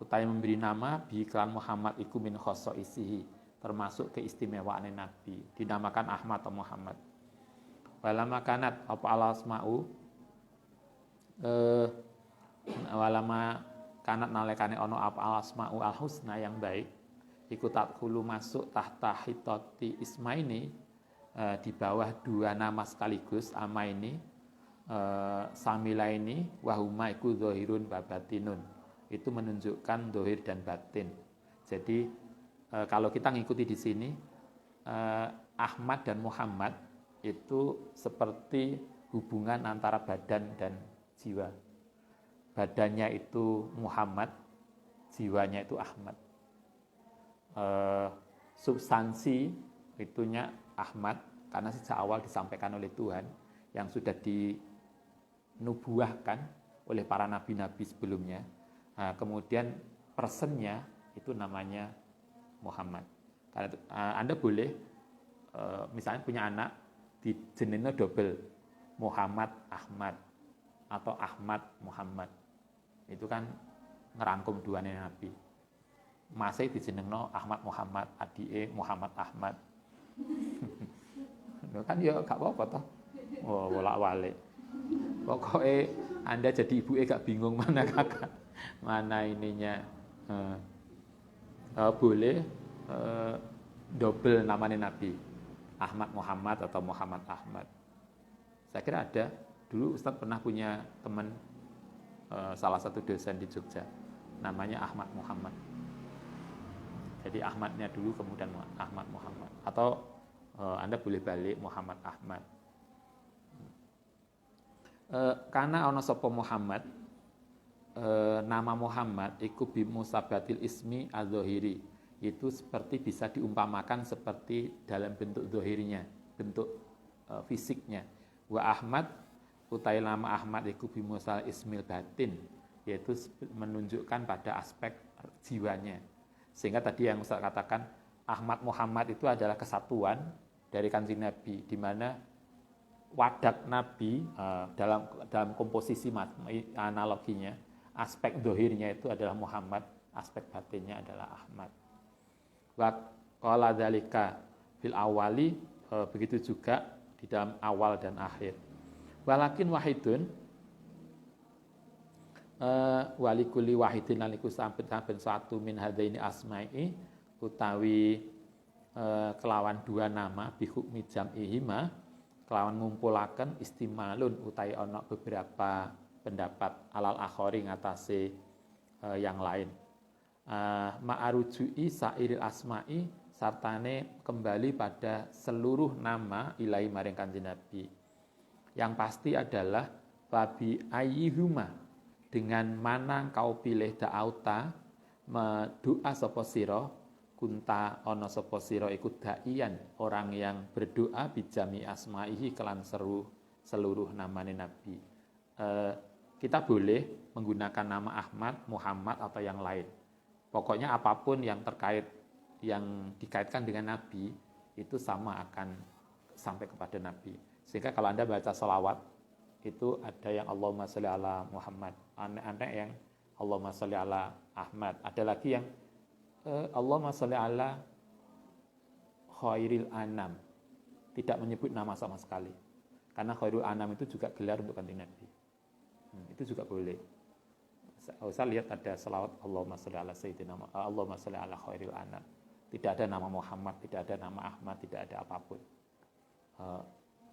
S1: utai memberi nama bi iklan Muhammad iku min khosoisihi, termasuk keistimewaan Nabi, dinamakan Ahmad atau Muhammad. Walama kanat apa alasma'u, walama kanat nalekane ono apa alasma'u al-husna yang baik, ikut takhulu masuk tahta hitoti ismaini, di bawah dua nama sekaligus, ama ini, samila ini, wahuma iku zohirun babatinun, itu menunjukkan zohir dan batin. Jadi kalau kita ngikuti di sini, Ahmad dan Muhammad itu seperti hubungan antara badan dan jiwa. Badannya itu Muhammad, jiwanya itu Ahmad. Substansi itunya Ahmad, karena sejak awal disampaikan oleh Tuhan yang sudah dinubuahkan oleh para nabi-nabi sebelumnya. Nah, kemudian personnya itu namanya Muhammad. Karena itu, Anda boleh misalnya punya anak di jenengnya double, Muhammad Ahmad atau Ahmad Muhammad. Itu kan ngerangkum dua nabi. Masih di jenengno Ahmad Muhammad, adike Muhammad Ahmad. Kan ya gak apa-apa toh. Oh, bolak-balik. Pokoknya Anda jadi ibuke gak bingung mana kakak, mana ininya. Boleh double namanya Nabi, Ahmad Muhammad atau Muhammad Ahmad. Saya kira ada. Dulu Ustadz pernah punya teman, salah satu dosen di Jogja, namanya Ahmad Muhammad. Jadi Ahmadnya dulu kemudian Ahmad Muhammad. Atau Anda boleh balik Muhammad Ahmad. Karena ono sapa Muhammad, nama Muhammad iku bimusabatil ismi az-zahiri, itu seperti bisa diumpamakan seperti dalam bentuk zahirnya, bentuk fisiknya. Wa Ahmad utai nama Ahmad iku bimusal ismil batin, yaitu menunjukkan pada aspek jiwanya. Sehingga tadi yang Ustaz katakan Ahmad Muhammad itu adalah kesatuan dari Kanjeng Nabi, di mana wadak Nabi dalam komposisi analoginya, aspek zahirnya itu adalah Muhammad, aspek batinnya adalah Ahmad. Wa qala dzalika fil awali, begitu juga di dalam awal dan akhir. Walakin wahidun, walikuli wahidin laliku saben satu min hadaini asma'i, utawi kelawan dua nama bihukmi jam'ihima, kelawan ngumpulaken istimalun utai ono beberapa pendapat alal akhori ngatasi yang lain. Ma'arujui sairil asma'i, sartane kembali pada seluruh nama ilahi maring Kanjeng Nabi. Yang pasti adalah fabi ayyihuma, dengan mana kau pilih da'auta, doa sapa sira, kunta ana sapa sira iku da'iyan, orang yang berdoa bijami asma'ihi kelan seluruh namane Nabi. Kita boleh menggunakan nama Ahmad, Muhammad atau yang lain. Pokoknya apapun yang terkait yang dikaitkan dengan Nabi itu sama akan sampai kepada Nabi. Sehingga kalau Anda baca salawat itu ada yang Allahumma sholli ala Muhammad, ada yang Allahumma sholli ala Ahmad, ada lagi yang Allahumma sholli ala khairil anam, tidak menyebut nama sama sekali. Karena khairul anam itu juga gelar untuk kanjeng Nabi. Itu juga boleh. Saya lihat ada selawat Allahumma sholli ala sayyidina Allahumma sholli ala khairil anam. Tidak ada nama Muhammad, tidak ada nama Ahmad, tidak ada apapun.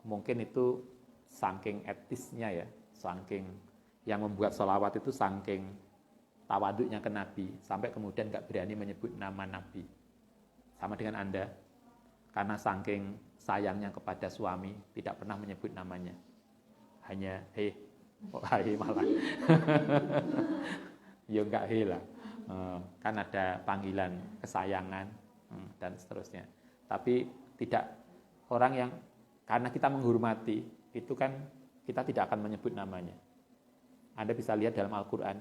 S1: Mungkin itu saking etisnya ya, saking yang membuat selawat itu saking tawaduknya ke Nabi, sampai kemudian nggak berani menyebut nama Nabi. Sama dengan Anda, karena saking sayangnya kepada suami, tidak pernah menyebut namanya. Hanya, hai malah. Ya enggak lah. Kan ada panggilan kesayangan dan seterusnya. Tapi tidak orang yang, karena kita menghormati, itu kan kita tidak akan menyebut namanya. Anda bisa lihat dalam Al-Quran,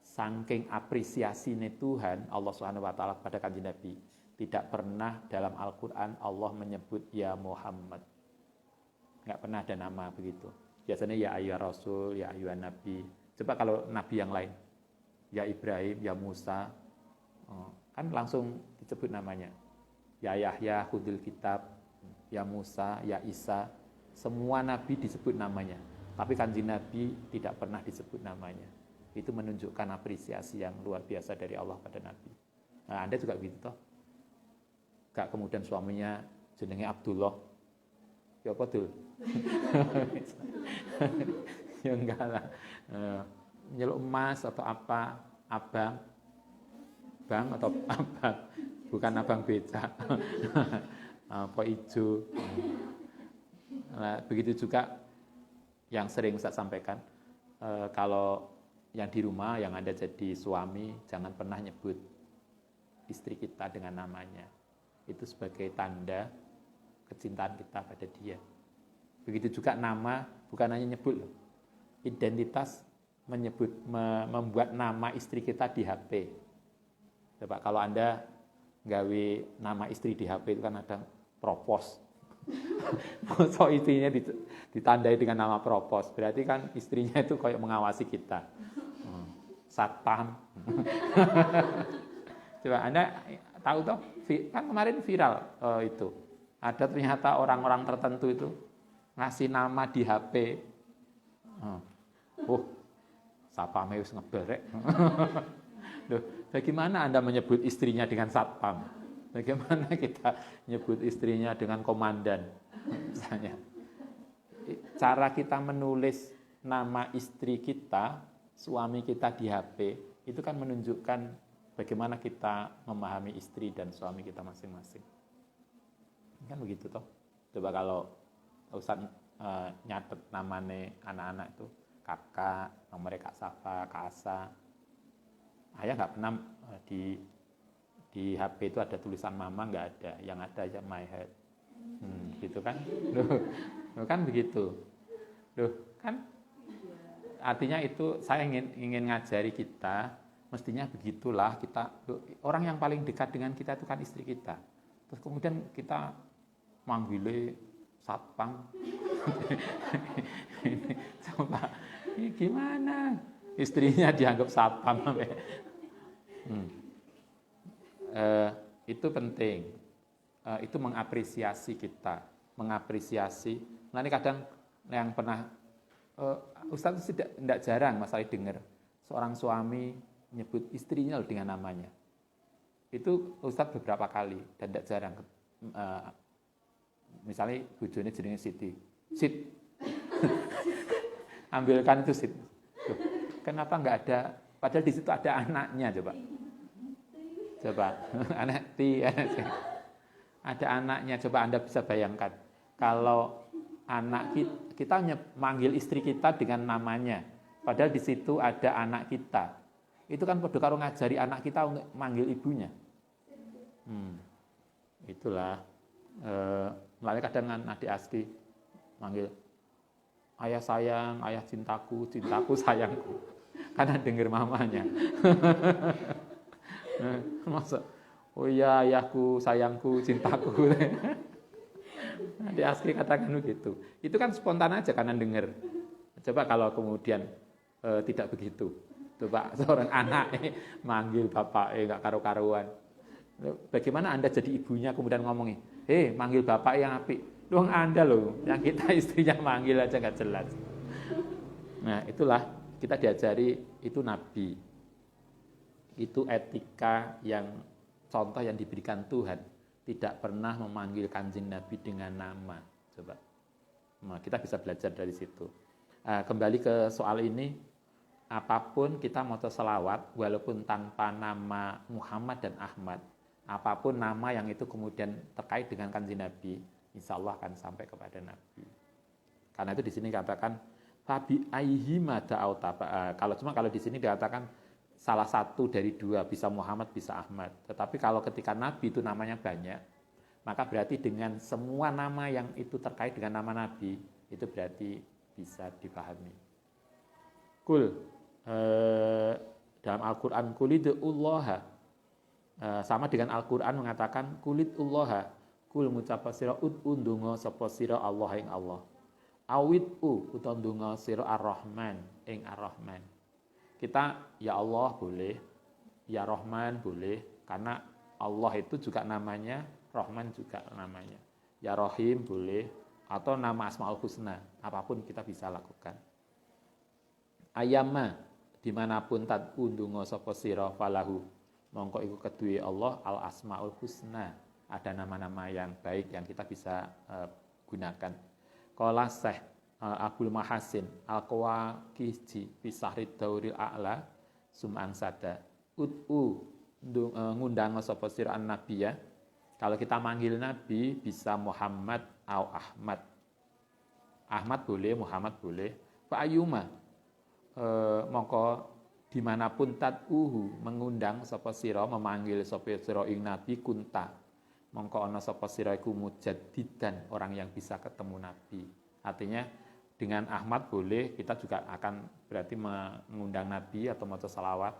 S1: saking apresiasinya Tuhan, Allah SWT kepada kanjeng Nabi, tidak pernah dalam Al-Quran Allah menyebut ya Muhammad. Nggak pernah ada nama begitu. Biasanya ya ayyuhar Rasul, ya ayyuhan Nabi. Coba kalau Nabi yang lain, ya Ibrahim, ya Musa, kan langsung disebut namanya. Ya Yahya, khudil kitab, ya Musa, ya Isa. Semua Nabi disebut namanya. Tapi kanjeng Nabi tidak pernah disebut namanya. Itu menunjukkan apresiasi yang luar biasa dari Allah pada Nabi. Nah, Anda juga begitu toh? Gak kemudian suaminya jenenge Abdullah. Ya apa tuh? Ya enggak lah. Nyeluk emas atau apa, abang, bang atau abang, bukan abang beca, apa hijau. Nah, begitu juga yang sering saya sampaikan, kalau yang di rumah, yang Anda jadi suami, jangan pernah nyebut istri kita dengan namanya. Itu sebagai tanda kecintaan kita pada dia. Begitu juga nama, bukan hanya nyebut loh. Identitas membuat nama istri kita di HP. Coba kalau Anda gawe nama istri di HP itu kan ada propos. So istrinya ditandai dengan nama propos, berarti kan istrinya itu kayak mengawasi kita. Satpam. Coba Anda tahu toh, kan kemarin viral itu. Ada ternyata orang-orang tertentu itu ngasih nama di HP. Satpam wis ngeberek. Loh, bagaimana Anda menyebut istrinya dengan satpam? Bagaimana kita menyebut istrinya dengan komandan? Misalnya. Cara kita menulis nama istri kita, suami kita di HP, itu kan menunjukkan bagaimana kita memahami istri dan suami kita masing-masing. Kan begitu toh. Coba kalau Ustaz nyatet namanya anak-anak itu, kakak, nomornya Kak Safa, Kak Asa. Ayah nggak pernah di HP itu ada tulisan mama, nggak ada. Yang ada aja my head. Gitu kan. Loh, kan begitu. Loh, kan artinya itu saya ingin ngajari kita, mestinya begitulah kita. Orang yang paling dekat dengan kita itu kan istri kita. Terus kemudian kita manggilnya satpam. Coba, ini gimana? Istrinya dianggap satpam. Itu penting. Itu mengapresiasi kita, mengapresiasi. Nah ini kadang yang pernah Ustaz itu tidak jarang masalah dengar seorang suami nyebut istrinya dengan namanya. Itu Ustaz beberapa kali dan tidak jarang. Misalnya bojone jenenge Siti. Sit. Ambilkan itu Sit. Tuh, kenapa nggak ada? Padahal di situ ada anaknya, coba. Anak Ti. Ada anaknya, coba Anda bisa bayangkan. Kalau anak kita manggil istri kita dengan namanya, padahal di situ ada anak kita. Itu kan padha karo ngajari anak kita manggil ibunya. Itulah. Melalui kadang adik Aski manggil ayah sayang, ayah cintaku, cintaku sayangku. Karena dengar mamanya. Oh iya, ayahku, sayangku, cintaku. Di asli katakan begitu. Itu kan spontan aja karena dengar. Coba kalau kemudian tidak begitu. Coba seorang anak manggil bapak nggak karu-karuan. Bagaimana Anda jadi ibunya kemudian ngomongin, manggil bapak yang apik. Loh Anda loh, yang kita istrinya manggil aja nggak jelas. Nah itulah kita diajari itu Nabi. Itu etika yang contoh yang diberikan Tuhan. Tidak pernah memanggil Kanjeng Nabi dengan nama. Coba. Nah, kita bisa belajar dari situ. Kembali ke soal ini, apapun kita mau selawat, walaupun tanpa nama Muhammad dan Ahmad, apapun nama yang itu kemudian terkait dengan Kanjeng Nabi, insya Allah akan sampai kepada Nabi. Karena itu di sini katakan, Fabi aihima da'auta. Kalau di sini dikatakan salah satu dari dua, bisa Muhammad, bisa Ahmad. Tetapi kalau ketika Nabi itu namanya banyak, maka berarti dengan semua nama yang itu terkait dengan nama Nabi, itu berarti bisa dipahami. Dalam Al-Quran, kulidullaha. Sama dengan Al-Quran mengatakan, kulidullaha. Kul ngucapa sira ud'undungo sapa sira Allah ing Allah. Awid'u utandungo sira Ar-Rahman ing Ar-Rahman. Kita ya Allah boleh, ya Rahman boleh, karena Allah itu juga namanya, Rahman juga namanya. Ya Rahim boleh, atau nama Asmaul Husna, apapun kita bisa lakukan. Ayama, dimanapun tad'u ndonga sapa sira falahu, mongko iku keduwe Allah al Asmaul Husna, ada nama-nama yang baik yang kita bisa gunakan. Qala Syekh Abdul Mahasin Al-Qawaqiji Bisahrid Dauril A'la Sum'an Sada ngundang sapa sira an-nabi ya. Kalau kita manggil Nabi bisa Muhammad atau Ahmad. Ahmad boleh, Muhammad boleh. Fa ayyuma mongko dimanapun tad'uhu mengundang sapa sira, memanggil sapa sira ing Nabi kunta. Mongko ana sapa sira iku mujaddidan, orang yang bisa ketemu Nabi. Artinya dengan Ahmad boleh, kita juga akan berarti mengundang Nabi atau maca salawat.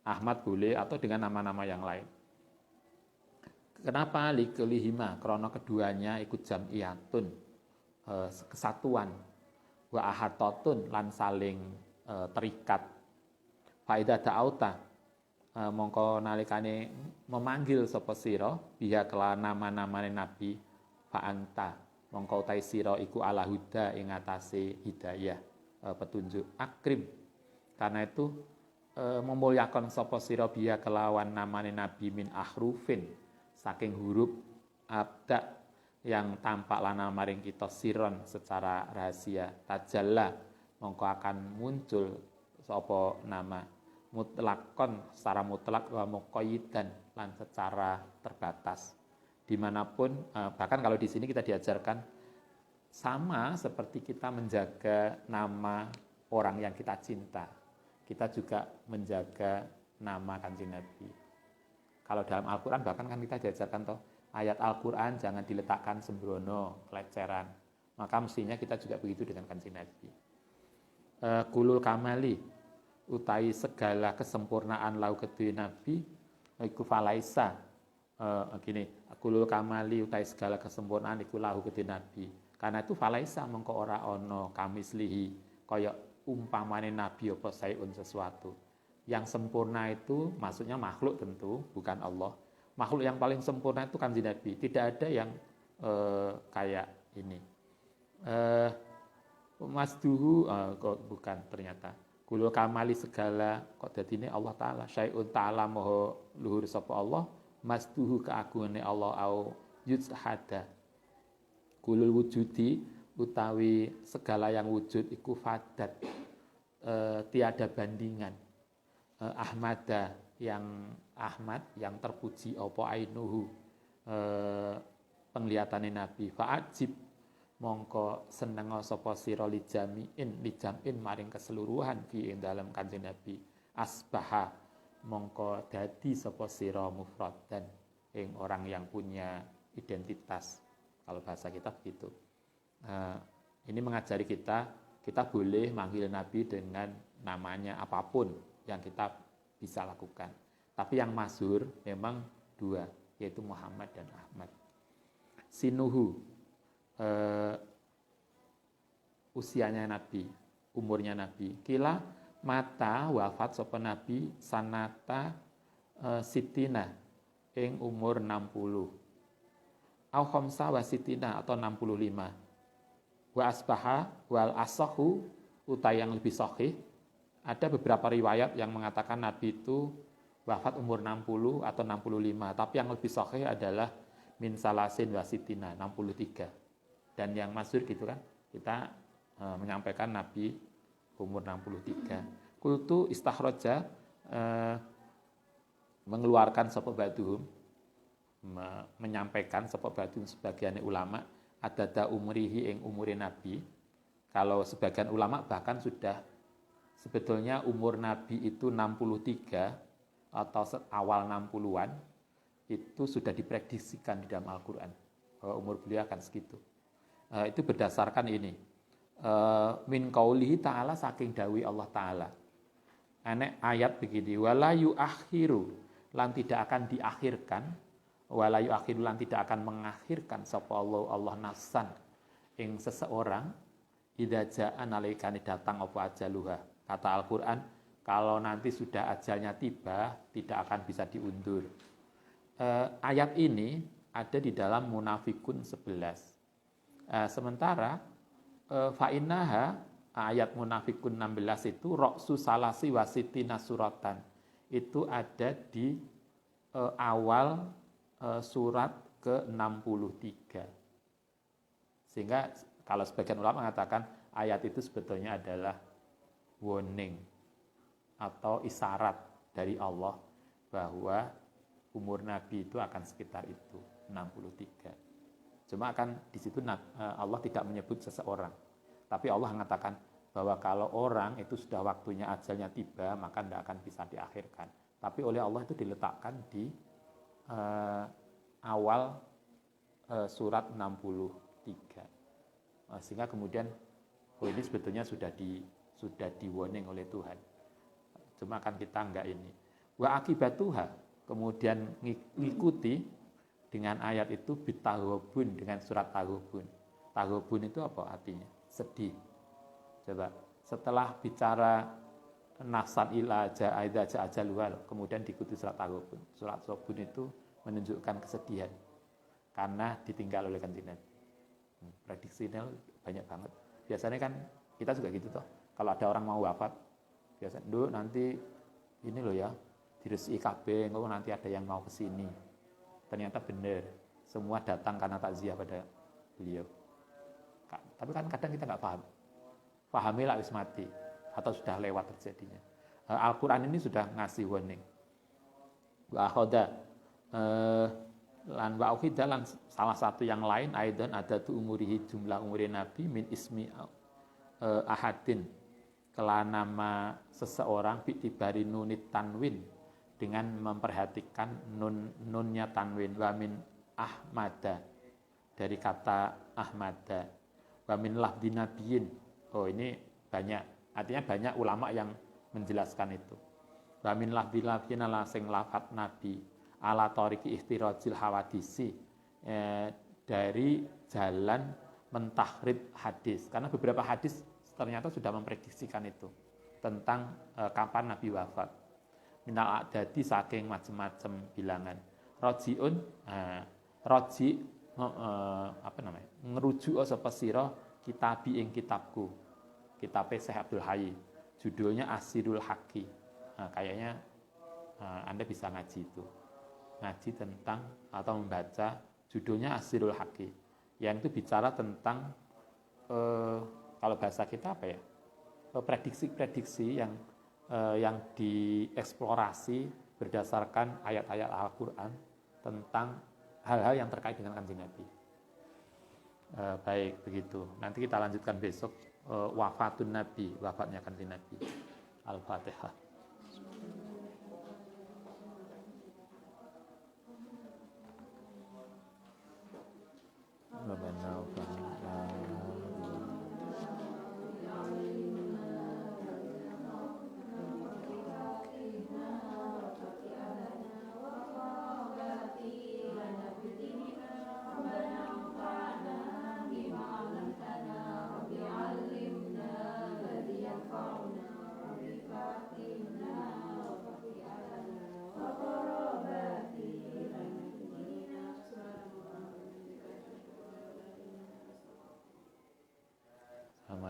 S1: Ahmad boleh atau dengan nama-nama yang lain. Kenapa likelihima? Karena keduanya ikut jam'iyatun, kesatuan. Wa ahatatun lan saling terikat. Faida da'auta mongko nalikane memanggil sapa sira biha kelawan nama-namane Nabi fa'anta mongko utai sira iku ala huda ing atase hidayah, petunjuk akrim. Karena itu memuliakan sapa sira biha kelawan namane Nabi min ahrufin, saking huruf abda yang tampak lana maring kita siron secara rahasia, tajalla mongko akan muncul sapa nama mutlakon secara mutlak wa muqayyidan lan secara terbatas. Dimanapun, bahkan kalau di sini kita diajarkan sama seperti kita menjaga nama orang yang kita cinta, kita juga menjaga nama Kanjeng Nabi. Kalau dalam Al-Quran bahkan kan kita diajarkan toh, ayat Al-Quran jangan diletakkan sembrono, keleceran. Maka mestinya kita juga begitu dengan Kanjeng Nabi. Kulul kamali, utai segala kesempurnaan lau kedue Nabi, iku falaisa. Gini, kulul kamali utai segala kesempurnaan iku lahu kedue Nabi. Karena itu falaisa mengko ora ono kamislihi, kaya umpamane Nabi apa sayun sesuatu. Yang sempurna itu maksudnya makhluk tentu, bukan Allah. Makhluk yang paling sempurna itu Kanjeng Nabi. Tidak ada yang kayak ini. Masduhu kok bukan ternyata. Kulul kamali segala kok dadine Allah Ta'ala. Syai'un ta'ala moho luhur sapa Allah. Masduhu keagungane Allah au yudhada. Kulul wujudi utawi segala yang wujud iku fadat. Tiada bandingan. Ahmada yang Ahmad yang terpuji apa ainuhu penglihatane Nabi fa'ajib mongko seneng sapa sira lijamin maring keseluruhan fi ing dalem Kanjeng Nabi asbaha mongko dadi sapa sira mufradan ing orang yang punya identitas, kalau bahasa kita begitu. Ini mengajari kita boleh manggil Nabi dengan namanya apapun yang kita bisa lakukan. Tapi yang masyhur memang dua, yaitu Muhammad dan Ahmad. Sinuhu, usianya Nabi, umurnya Nabi. Kila mata wafat sapa Nabi sanata sitina ing umur 60. Au khamsa wa sitina atau 65. Wa asbaha wal asahu utai yang lebih sahih. Ada beberapa riwayat yang mengatakan Nabi itu wafat umur 60 atau 65, tapi yang lebih sahih adalah min salasin wa sitina 63. Dan yang masyhur gitu kan, kita menyampaikan Nabi umur 63. Kultu istakhraja mengeluarkan sapa baduhum, menyampaikan sapa baduhum sebagian ulama adada umrihi ing umure Nabi. Kalau sebagian ulama bahkan sudah sebetulnya umur Nabi itu 63 atau awal 60-an itu sudah diprediksikan di dalam Al-Qur'an bahwa umur beliau akan segitu. Itu berdasarkan ini. Min qaulihi ta'ala, saking dawi Allah Ta'ala. Enek ayat begini, wala yuakhiru, lan tidak akan diakhirkan, wala yuakhiru, lan tidak akan mengakhirkan sapa Allah nafsan ing seseorang idza jaa nalikane datang apa ajaluha. Kata Al-Qur'an, kalau nanti sudah ajalnya tiba tidak akan bisa diundur. Ayat ini ada di dalam Munafikun 11. Sementara fa'innaha, ayat Munafikun 16 itu roksu salasi wasitina suratan, itu ada di awal surat ke-63. Sehingga kalau sebagian ulama mengatakan ayat itu sebetulnya adalah warning atau isyarat dari Allah bahwa umur Nabi itu akan sekitar itu 63. Cuma kan di situ Allah tidak menyebut seseorang, tapi Allah mengatakan bahwa kalau orang itu sudah waktunya ajalnya tiba maka tidak akan bisa diakhirkan. Tapi oleh Allah itu diletakkan di awal surat 63, sehingga kemudian ini sebetulnya sudah di warning oleh Tuhan. Cuma kan kita enggak ini. Wa akibatuha, kemudian ngikuti dengan ayat itu bitahobun, dengan surat tahobun. Tahobun itu apa artinya? Sedih. Coba setelah bicara nafsan ila ajaluha, kemudian diikuti surat tahobun. Surat tahobun itu menunjukkan kesedihan karena ditinggal oleh Kanjeng Nabi. Prediksinya banyak banget. Biasanya kan kita juga gitu toh. Kalau ada orang mau wafat, biasanya, "Duh, nanti ini loh ya, diresi KB, nanti ada yang mau ke sini." Ternyata benar, semua datang karena takziah pada beliau. Tapi kan kadang kita nggak paham. Pahamilah wis mati atau sudah lewat terjadinya. Al-Qur'an ini sudah ngasih warning. Wa akhoda lan wa ukhidah, lan salah satu yang lain aidan ada tu umurihi, jumlah umurin Nabi min ismi ahadin, kelan nama seseorang bi'tibari nunit tanwin, dengan memperhatikan nunnya tanwin, wa min ahmada, dari kata ahmada, wa min lafdi nabiyin. Oh, ini banyak, artinya banyak ulama yang menjelaskan itu. Wa min lafdi nabiyin ala sing lafat nabi ala tariqi ihtirajil hawadisi, dari jalan mentahrid hadis, karena beberapa hadis ternyata sudah memprediksikan itu tentang kapan Nabi wafat. Minal adadi, saking macam-macam bilangan. Rojiun, roji ngerujuk sapa sira kitabi ing kitabku, kitabe Syekh Abdul Hayy, judulnya Asirul Haqi. Kayaknya Anda bisa ngaji itu, ngaji tentang atau membaca judulnya Asirul Haqi, yang itu bicara tentang kalau bahasa kita apa ya, prediksi-prediksi yang dieksplorasi berdasarkan ayat-ayat Al-Qur'an tentang hal-hal yang terkait dengan Kanjeng Nabi. Baik, begitu. Nanti kita lanjutkan besok wafatun Nabi, wafatnya Kanjeng Nabi. Al-Fatihah.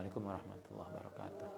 S1: Assalamualaikum warahmatullahi wabarakatuh.